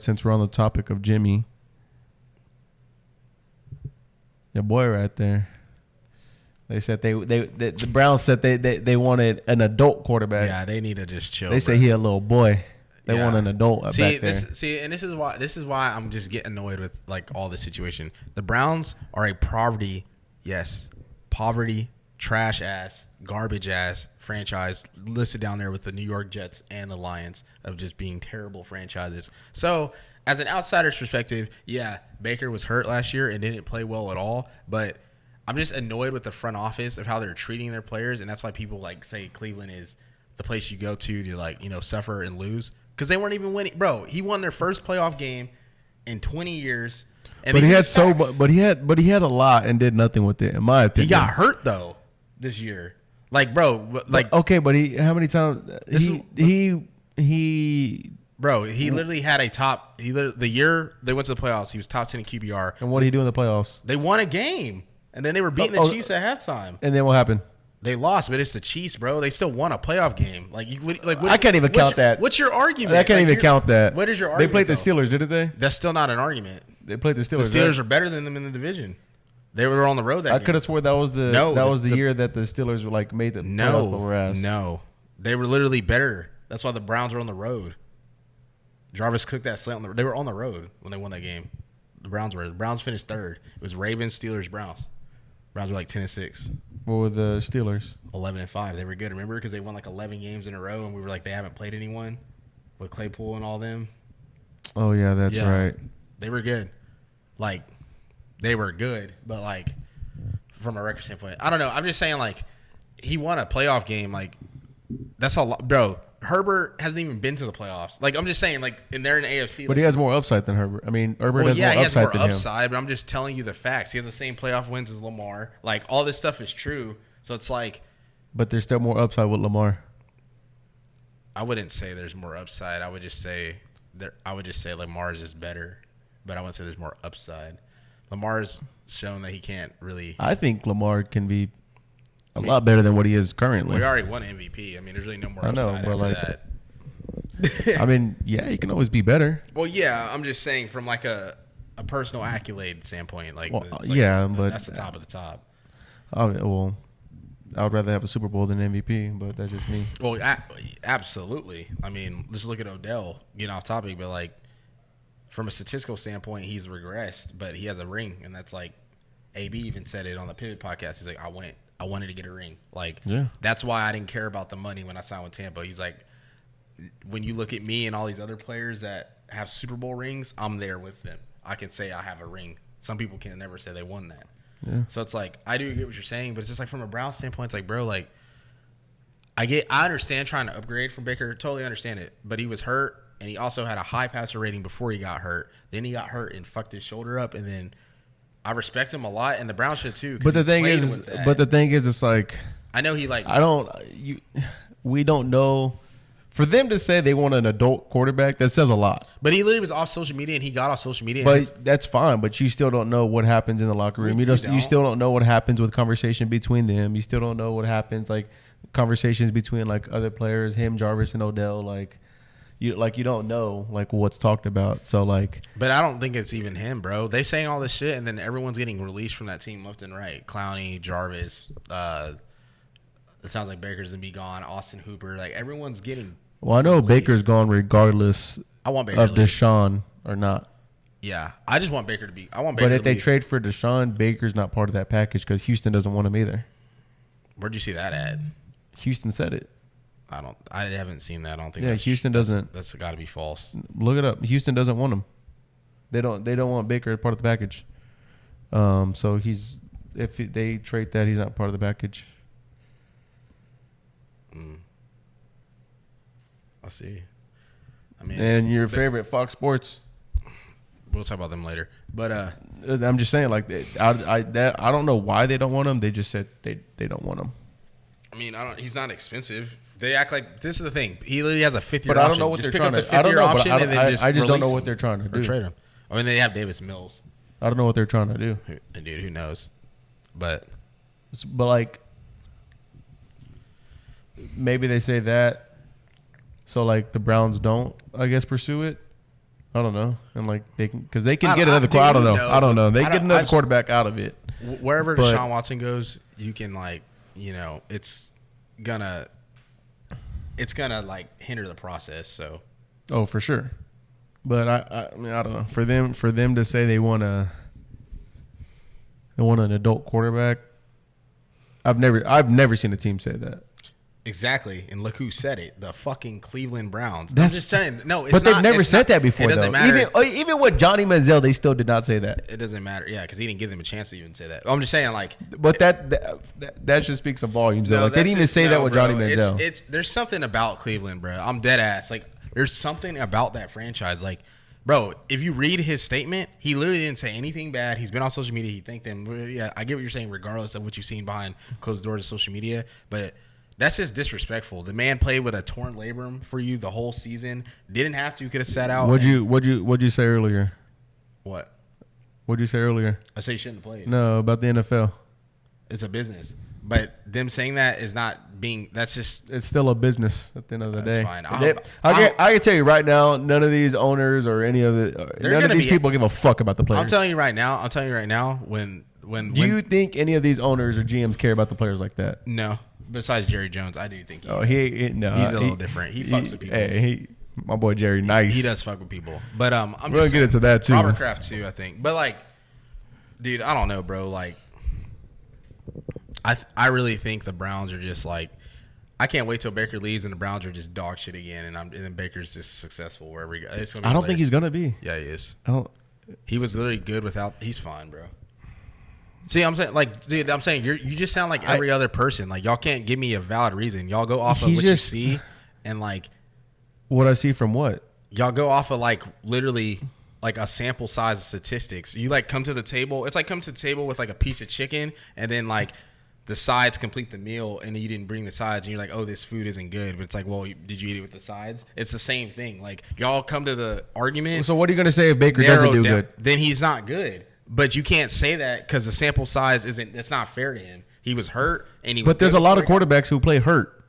Since we're on the topic of Jimmy, your boy right there. They said the Browns said they wanted an adult quarterback. Yeah, they need to just chill. They say he a little boy. They want an adult back there. This is why I'm just getting annoyed with like all this situation. The Browns are a poverty, trash ass, garbage ass franchise listed down there with the New York Jets and the Lions of just being terrible franchises. So, as an outsider's perspective, yeah, Baker was hurt last year and didn't play well at all, but I'm just annoyed with the front office of how they're treating their players, and that's why people like say Cleveland is the place you go to like, you know, suffer and lose because they weren't even winning. Bro, he won their first playoff game in 20 years. And but he had a lot and did nothing with it, in my opinion. He got hurt though this year. Like, bro, like okay, but how many times Bro, he literally had the year they went to the playoffs, he was top 10 in QBR. And what did he do in the playoffs? They won a game. And then they were beating the Chiefs at halftime. And then what happened? They lost, but it's the Chiefs, bro. They still won a playoff game. I can't even count that. What's your argument? I can't even count that. What is your argument? They played the Steelers, didn't they? That's still not an argument. They played the Steelers. The Steelers are better than them in the division. They were on the road that game. I could have swore that was the year that the Steelers were like made the playoffs, but were ass. No, they were literally better. That's why the Browns were on the road. Jarvis cooked that slant. They were on the road when they won that game. The Browns finished third. It was Ravens, Steelers, Browns. Browns were like 10-6. What were the Steelers? 11-5. They were good. Remember, because they won like 11 games in a row, and we were like, they haven't played anyone with Claypool and all them. Oh yeah, that's right. They were good. Like, they were good, but like from a record standpoint, I don't know. I'm just saying, like, he won a playoff game. Like, that's a lot, bro. Herbert hasn't even been to the playoffs. Like, I'm just saying, like, and they're in the AFC. But he has more upside than Herbert. I mean, Herbert has more upside than him. Yeah, he has more upside, but I'm just telling you the facts. He has the same playoff wins as Lamar. Like, all this stuff is true. So it's like. But there's still more upside with Lamar. I wouldn't say there's more upside. I would just say Lamar's is better. But I wouldn't say there's more upside. Lamar's shown that he can't really. I think Lamar can be a lot better than what he is currently. We already won MVP. I mean, there's really no more upside after that. I mean, yeah, you can always be better. Well, yeah, I'm just saying from like a personal accolade standpoint. Like, well, but that's the top of the top. Well, I would rather have a Super Bowl than MVP, but that's just me. Well, absolutely. I mean, just look at Odell. Getting off topic, but like from a statistical standpoint, he's regressed, but he has a ring, and that's like AB even said it on the Pivot podcast. He's like, I wanted to get a ring. Like, that's why I didn't care about the money when I signed with Tampa. He's like, when you look at me and all these other players that have Super Bowl rings, I'm there with them. I can say I have a ring. Some people can never say they won that. Yeah. So it's like, I do get what you're saying, but it's just like from a Browns standpoint, it's like, bro, like, I understand trying to upgrade from Baker. Totally understand it. But he was hurt, and he also had a high passer rating before he got hurt. Then he got hurt and fucked his shoulder up, and then I respect him a lot, and the Browns should too. But the thing is, it's like, I know he like. We don't know. For them to say they want an adult quarterback, that says a lot. But he literally was off social media, and he got off social media. But that's fine. But you still don't know what happens in the locker room. You still don't know what happens with conversation between them. You still don't know what happens, like conversations between like other players, him, Jarvis, and Odell. Like you don't know like what's talked about. So like. But I don't think it's even him, bro. They saying all this shit, and then everyone's getting released from that team left and right. Clowney, Jarvis. It sounds like Baker's gonna be gone. Austin Hooper, like everyone's getting. Well, I know released. Baker's gone regardless. I want Baker of Deshaun or not. Yeah, I just want Baker to be. I want Baker. But if they trade for Deshaun, Baker's not part of that package because Houston doesn't want him either. Where'd you see that ad? Houston said it. I haven't seen that. I don't think. Yeah, Houston doesn't. That's got to be false. Look it up. Houston doesn't want him. They don't want Baker as part of the package. So if they trade that, he's not part of the package. I see. I mean, and your favorite Fox Sports. We'll talk about them later. But I'm just saying, like, I don't know why they don't want him. They just said they don't want him. I mean, He's not expensive. They act like this is the thing. He literally has a 5th year option. But I don't know what they're trying to. I don't know. I just don't know what they're trying to do. Or trade him. I mean, they have Davis Mills. I don't know what they're trying to do. Dude, who knows? But like, maybe they say that. So, like, the Browns don't, I guess, pursue it. I don't know. And like because they can I get don't- another. dude, I don't who know. knows? I don't know. They I can don't- get another I just- quarterback out of it. Wherever But- Deshaun Watson goes, you can like, it's gonna like hinder the process. So Oh, for sure. But I mean, I don't know. For them to say they want an adult quarterback, I've never seen a team say that. exactly, and look who said it: the fucking Cleveland Browns. That's- I'm just saying, no, it's But they've not- never it's said not- that before. It doesn't though. matter. Even with Johnny Manziel, they still did not say that. It doesn't matter. Yeah, because he didn't give them a chance to even say that. I'm just saying, like, But that should speak some volumes. no, Like, they didn't even say that with bro. Johnny Manziel. It's there's something about Cleveland, bro. I'm dead ass. Like, there's something about that franchise. Like, bro, if you read his statement, he literally didn't say anything bad. He's been on social media. He thanked them. Yeah, I get what you're saying, regardless of what you've seen behind closed doors of social media. But that's just disrespectful. The man played with a torn labrum for you the whole season. Didn't have to. Could have sat out. What'd you say earlier? What? What'd you say earlier? I say you shouldn't have played. No, about the NFL. It's a business. But them saying that is not being. That's just. It's still a business at the end of the That's day. fine. I can tell you right now, none of these owners or any of these people give a fuck about the players. I'm telling you right now. When Do you think any of these owners or GMs care about the players like that? no. Besides Jerry Jones, I do think. No, he's a little different. He fucks with people. Hey, my boy Jerry, nice. He does fuck with people. But I'm We're gonna get into that too. Robert Kraft too, I think. But like, dude, I don't know, bro. Like, I really think the Browns are just like. I can't wait till Baker leaves and the Browns are just dog shit again, and then Baker's just successful wherever he goes. I don't think he's gonna be. Yeah, he is. I don't. He was literally good without. He's fine, bro. See, I'm saying, like, dude, I'm saying you just sound like every other person. Like, y'all can't give me a valid reason. Y'all go off of what you see, and like, what I see from what y'all go off of like literally like a sample size of statistics. You like come to the table. It's like come to the table with like a piece of chicken, and then like the sides complete the meal, and you didn't bring the sides, and you're like, oh, this food isn't good. But it's like, well, did you eat it with the sides? It's the same thing. Like, y'all come to the argument. So what are you gonna say if Baker doesn't do good? Then he's not good. But you can't say that because the sample size isn't. It's not fair to him. He was hurt, and he. But there's a lot of quarterbacks who play hurt.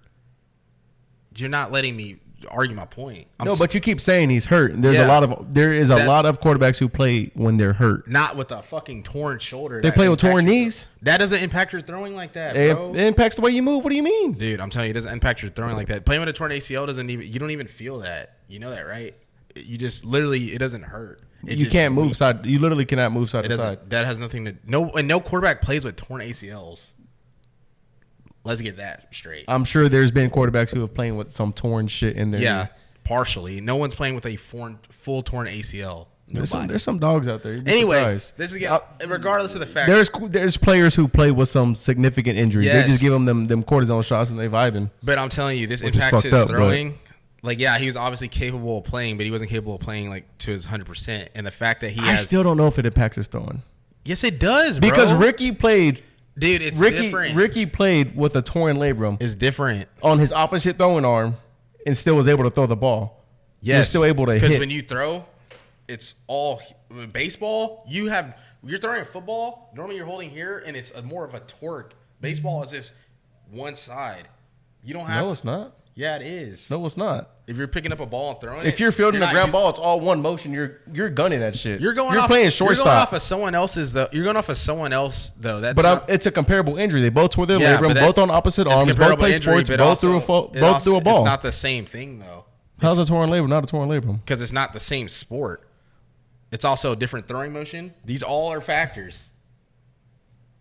You're not letting me argue my point. But you keep saying he's hurt. And there is a lot of quarterbacks who play when they're hurt. Not with a fucking torn shoulder. They play with torn knees. That doesn't impact your throwing like that, bro. It impacts the way you move. What do you mean, dude? I'm telling you, it doesn't impact your throwing like that. Playing with a torn ACL doesn't even. You don't even feel that. You know that, right? You just literally, it doesn't hurt. You can't move side. You literally cannot move side to side. That has nothing to no quarterback plays with torn ACLs. Let's get that straight. I'm sure there's been quarterbacks who have playing with some torn shit in there. Yeah, partially. No one's playing with a full torn ACL. There's some dogs out there. Anyways, this is regardless of the fact. There's players who play with some significant injuries. Yes. They just give them cortisone shots and they vibing. But I'm telling you, this impacts his throwing. Like, yeah, he was obviously capable of playing, but he wasn't capable of playing like to his 100%. And the fact that I still don't know if it impacts his throwing. Yes, it does, bro. Because Ricky played. Dude, it's different. Ricky played with a torn labrum. It's different. On his opposite throwing arm and still was able to throw the ball. Yes. You're still able to hit. Because when you throw, it's all baseball. You're throwing a football. Normally you're holding here, and it's more of a torque. Baseball is just one side. You don't have No, it's not. Yeah, it is. No, it's not. If you're picking up a ball and throwing it. If you're fielding a ground ball, it's all one motion. You're gunning that shit. You're playing shortstop. You're going off of someone else's though. You're going off of someone else though. It's a comparable injury. They both tore their labrum, both on opposite arms, both play sports, both threw a ball. It's not the same thing though. How's a torn labrum not a torn labrum? Because it's not the same sport. It's also a different throwing motion. These all are factors.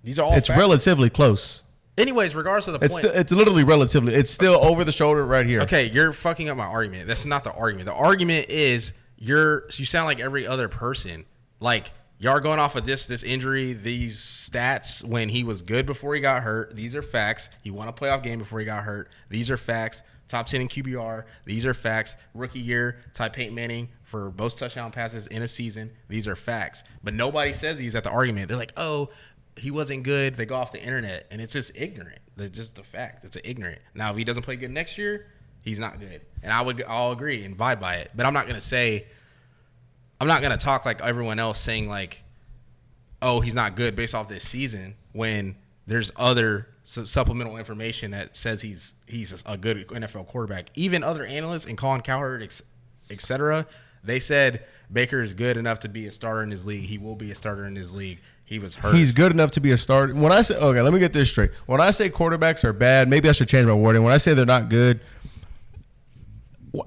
It's relatively close. Anyways, regardless of the point. It's literally relatively. It's still over the shoulder right here. Okay, you're fucking up my argument. That's not the argument. The argument is you sound like every other person. Like, y'all are going off of this injury, these stats when he was good before he got hurt. These are facts. He won a playoff game before he got hurt. These are facts. Top 10 in QBR. These are facts. Rookie year, Ty Peyton Manning for most touchdown passes in a season. These are facts. But nobody says these at the argument. They're like, oh, he wasn't good. They go off the internet, and it's just ignorant. That's just the fact. It's ignorant. Now, if he doesn't play good next year, he's not good, and I'll agree and abide by it. But I'm not gonna talk like everyone else saying like, oh, he's not good based off this season when there's other supplemental information that says he's a good NFL quarterback. Even other analysts and Colin Cowherd, etc. They said Baker is good enough to be a starter in his league. He will be a starter in his league. He was hurt. He's good enough to be a starter. When I say, okay, let me get this straight. When I say quarterbacks are bad, maybe I should change my wording. When I say they're not good,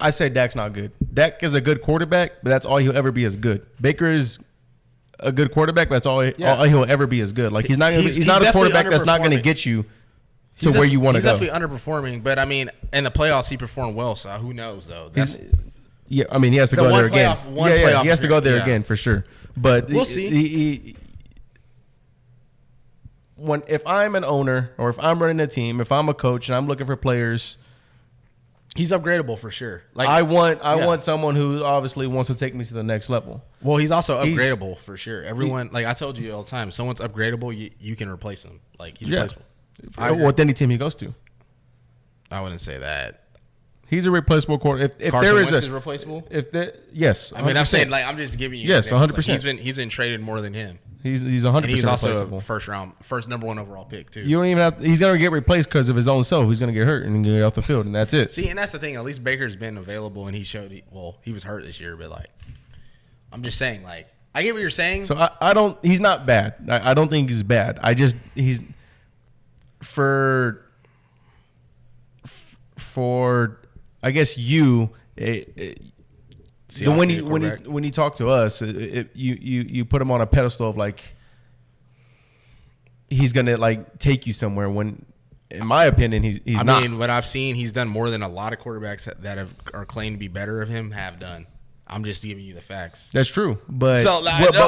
I say Dak's not good. Dak is a good quarterback, but that's all he'll ever be is good. Baker is a good quarterback, but that's all he'll ever be is good. Like he's not a quarterback that's not going to get you to where you want to go. He's definitely underperforming, but I mean, in the playoffs he performed well. So who knows though? Yeah, I mean he has to go there again. He has to go there again for sure. But we'll see. If I'm an owner or if I'm running a team, if I'm a coach and I'm looking for players, he's upgradable for sure. Like I want someone who obviously wants to take me to the next level. Well, he's also upgradable for sure. Everyone, like I told you all the time, if someone's upgradable, you can replace him. Like he's replaceable. With any team he goes to. I wouldn't say that. He's a replaceable quarterback. If Carson there is Wentz is replaceable? Yes. 100%. I mean, I'm saying, like, I'm just giving you. Yes, 100%. Like, he's been traded more than him. He's 100% and he's also replaceable. first number one overall pick too. You don't even have. He's gonna get replaced because of his own self. He's gonna get hurt and get off the field, and that's it. See, and that's the thing. At least Baker's been available, and he showed. He was hurt this year, but like, I'm just saying, like, I get what you're saying. So I don't. He's not bad. I don't think he's bad. He's for I guess you. When you talk to us, you put him on a pedestal of like he's gonna like take you somewhere. When, in my opinion, he's not. I mean, what I've seen, he's done more than a lot of quarterbacks that are claimed to be better of him have done. I'm just giving you the facts. That's true, but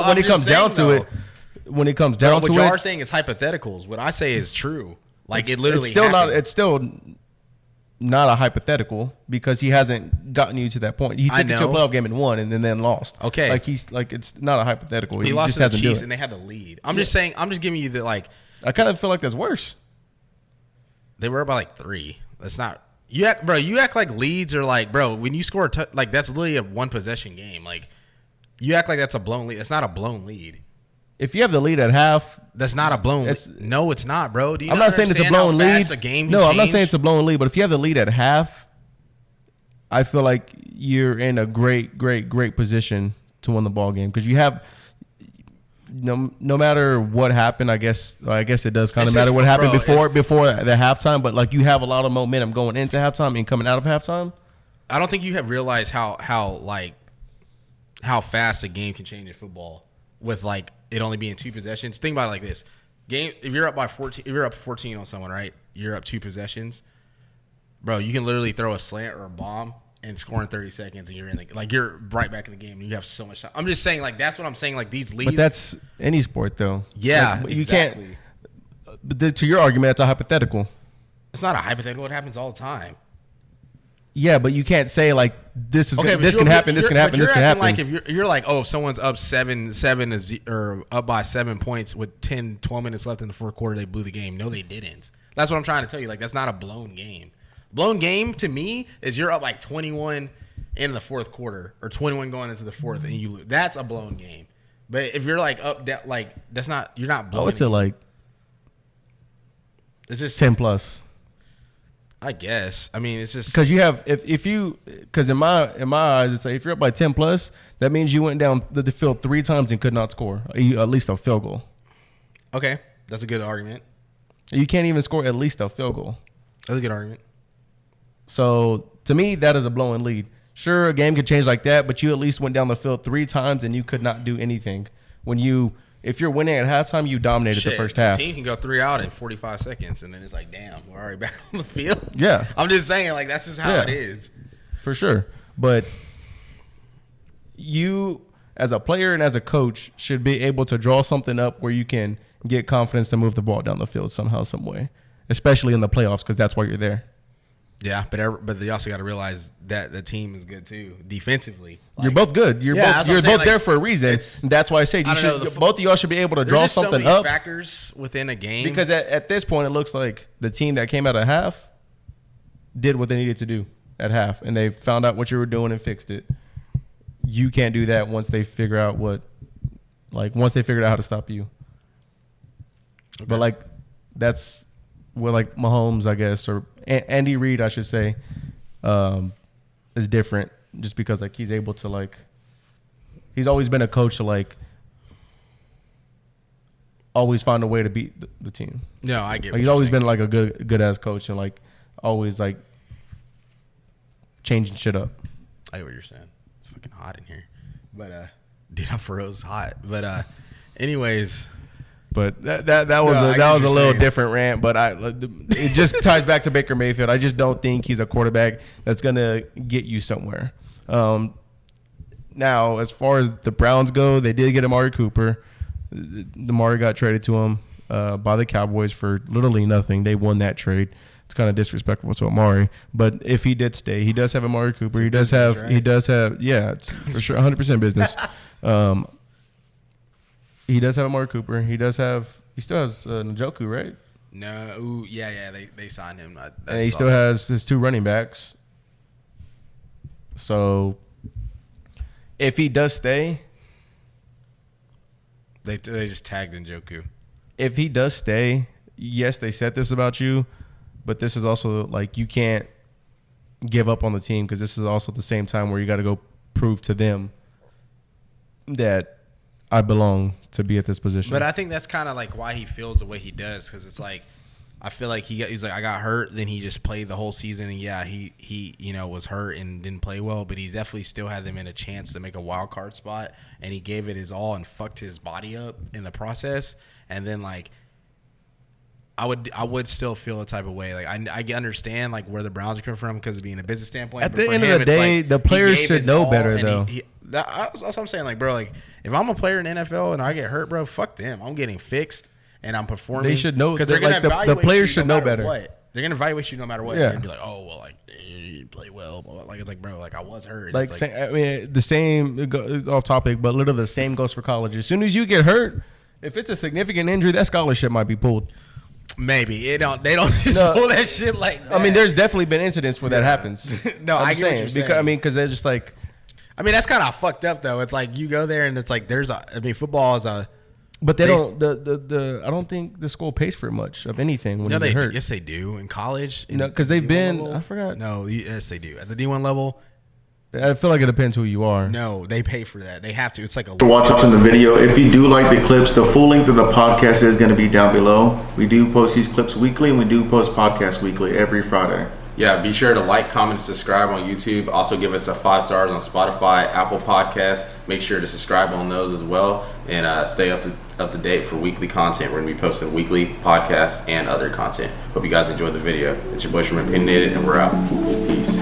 when it comes down to it, what you are saying is hypotheticals. What I say is true. Like it literally. It's still not a hypothetical because he hasn't gotten you to that point. He took you to a playoff game and won, and then lost. Okay, it's not a hypothetical. He lost to the Chiefs, and they had the lead. I'm just saying. I'm just giving you the like. I kind of feel like that's worse. They were by like 3. That's not. You act like leads are like, bro. When you score like that's literally a 1 possession game. Like you act like that's a blown lead. It's not a blown lead. If you have the lead at half, that's not a blown lead. No, it's not, bro. I'm not saying it's a blown lead. I'm not saying it's a blown lead, but if you have the lead at half, I feel like you're in a great position to win the ball game because you have no matter what happened. I guess it does kind of matter what happened before the halftime, but like you have a lot of momentum going into halftime and coming out of halftime. I don't think you have realized how fast a game can change in football with like it only being 2 possessions. Think about it like this. Game, if you're up by 14, if you're up 14 on someone, right? You're up 2 possessions. Bro, you can literally throw a slant or a bomb and score in 30 seconds and you're right back in the game and you have so much time. I'm just saying like that's what I'm saying like these leads. But that's any sport though. Yeah, like, you can't. But to your argument, it's a hypothetical. It's not a hypothetical. It happens all the time. Yeah, but you can't say like this can happen. This can happen. Like if you're like, oh, if someone's up 7 or up by 7 points with 10, 12 minutes left in the fourth quarter, they blew the game. No, they didn't. That's what I'm trying to tell you. Like that's not a blown game. Blown game to me is you're up like 21 in the fourth quarter or 21 going into the fourth and you lose. That's a blown game. But if you're like up down, like that's not you're not blown. Oh, it's like it's just 10 plus. I guess. I mean, it's just because you have because in my eyes, it's like if you're up by 10 plus, that means you went down the field 3 times and could not score at least a field goal. Okay, that's a good argument. You can't even score at least a field goal. That's a good argument. So to me, that is a blowing lead. Sure, a game could change like that, but you at least went down the field 3 times and you could not do anything. If you're winning at halftime, you dominated the first half. The team can go 3 out in 45 seconds, and then it's like, damn, we're already back on the field. Yeah. I'm just saying, like, that's just how it is. For sure. But you, as a player and as a coach, should be able to draw something up where you can get confidence to move the ball down the field somehow, some way, especially in the playoffs because that's why you're there. Yeah, but they also got to realize that the team is good too defensively. Like, you're both good. You're both there for a reason. That's why I say both of y'all should be able to draw something so many up. Factors within a game because at this point it looks like the team that came out of half did what they needed to do at half, and they found out what you were doing and fixed it. You can't do that once they figure out once they figured out how to stop you. Okay. But like that's where like Mahomes, I guess, or Andy Reid, I should say, is different just because like he's able to like he's always been a coach to like always find a way to beat the team. No, I get. Like, he's always been like a good ass coach and like always like changing shit up. I get what you're saying. It's fucking hot in here, but Dino Ferro's hot. But anyways. But that was a little different rant. But it just ties back to Baker Mayfield. I just don't think he's a quarterback that's gonna get you somewhere. Now, as far as the Browns go, they did get Amari Cooper. Amari got traded to him by the Cowboys for literally nothing. They won that trade. It's kind of disrespectful to Amari. But if he did stay, he does have Amari Cooper. He does have, yeah, it's for sure 100% business. He does have Amari Cooper. He still has Njoku, right? No, ooh, yeah, they signed him. And he still has his 2 running backs. So if he does stay, they just tagged Njoku. If he does stay, yes, they said this about you, but this is also like you can't give up on the team because this is also the same time where you got to go prove to them that I belong to be at this position. But I think that's kind of like why he feels the way he does, because it's like I feel like he's like, I got hurt, then he just played the whole season, and yeah, he was hurt and didn't play well, but he definitely still had them in a chance to make a wild card spot, and he gave it his all and fucked his body up in the process. And then like I would still feel a type of way. Like I understand like where the Browns are coming from because of being a business standpoint. At the end of the day, the players should know better though. That's what I'm saying. Like, bro, like if I'm a player in the NFL and I get hurt, bro, fuck them. I'm getting fixed and I'm performing. They should know because they're gonna evaluate the players should know better. They're gonna evaluate you no matter what. Yeah. They're gonna be like, oh well, like you play well. Like it's like, bro, like I was hurt. Like, I mean, the same off topic, but literally the same goes for college. As soon as you get hurt, if it's a significant injury, that scholarship might be pulled. Maybe they don't just pull that shit like that. I mean, there's definitely been incidents where that happens. No, I get what you're saying. Because they're just like. I mean, that's kind of fucked up though. It's like you go there and it's like football is a. But they don't. I don't think the school pays for much of anything when you get hurt. Yes, they do in college. Because they've been. Level, I forgot. No, yes, they do at the D1 level. I feel like it depends who you are. No, they pay for that. They have to. It's like a. For watching the video. If you do like the clips, the full length of the podcast is going to be down below. We do post these clips weekly, and we do post podcasts weekly every Friday. Yeah, be sure to like, comment, subscribe on YouTube. Also give us a 5 stars on Spotify, Apple Podcasts. Make sure to subscribe on those as well, and stay up to date for weekly content. We're gonna be posting weekly podcasts and other content. Hope you guys enjoyed the video. It's your boy Sherman Opinionated, and we're out. Peace.